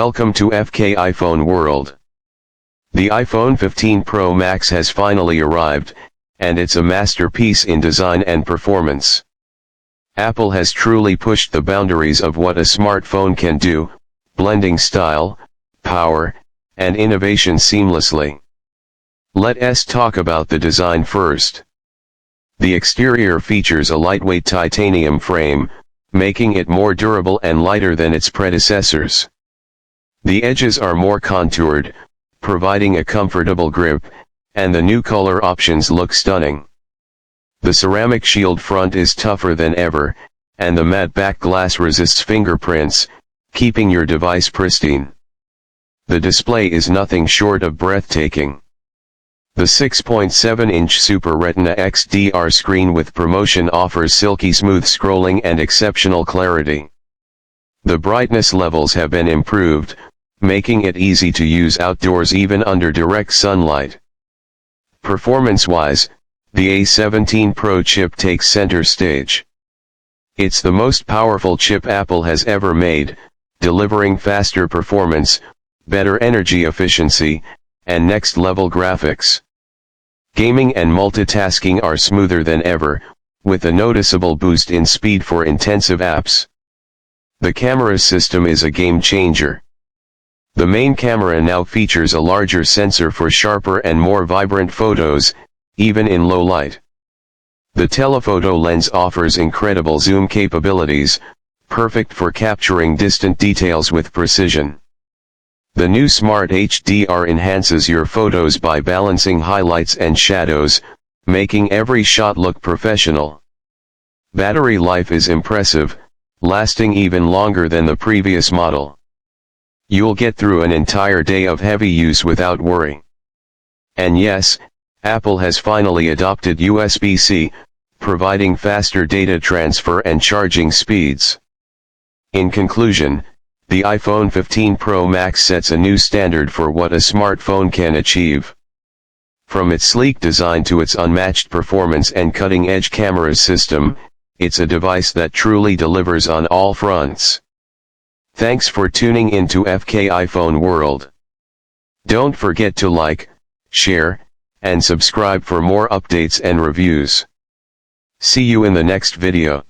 Welcome to FK iPhone World. The iPhone 15 Pro Max has finally arrived, and it's a masterpiece in design and performance. Apple has truly pushed the boundaries of what a smartphone can do, blending style, power, and innovation seamlessly. Let's talk about the design first. The exterior features a lightweight titanium frame, making it more durable and lighter than its predecessors. The edges are more contoured, providing a comfortable grip, and the new color options look stunning. The ceramic shield front is tougher than ever, and the matte back glass resists fingerprints, keeping your device pristine. The display is nothing short of breathtaking. The 6.7-inch Super Retina XDR screen with promotion offers silky smooth scrolling and exceptional clarity. The brightness levels have been improved, making it easy to use outdoors even under direct sunlight. Performance-wise, the A17 Pro chip takes center stage. It's the most powerful chip Apple has ever made, delivering faster performance, better energy efficiency, and next-level graphics. Gaming and multitasking are smoother than ever, with a noticeable boost in speed for intensive apps. The camera system is a game changer. The main camera now features a larger sensor for sharper and more vibrant photos, even in low light. The telephoto lens offers incredible zoom capabilities, perfect for capturing distant details with precision. The new Smart HDR enhances your photos by balancing highlights and shadows, making every shot look professional. Battery life is impressive, lasting even longer than the previous model. You'll get through an entire day of heavy use without worry. And yes, Apple has finally adopted USB-C, providing faster data transfer and charging speeds. In conclusion, the iPhone 15 Pro Max sets a new standard for what a smartphone can achieve. From its sleek design to its unmatched performance and cutting-edge camera system, it's a device that truly delivers on all fronts. Thanks for tuning in to FK iPhone World. Don't forget to like, share, and subscribe for more updates and reviews. See you in the next video.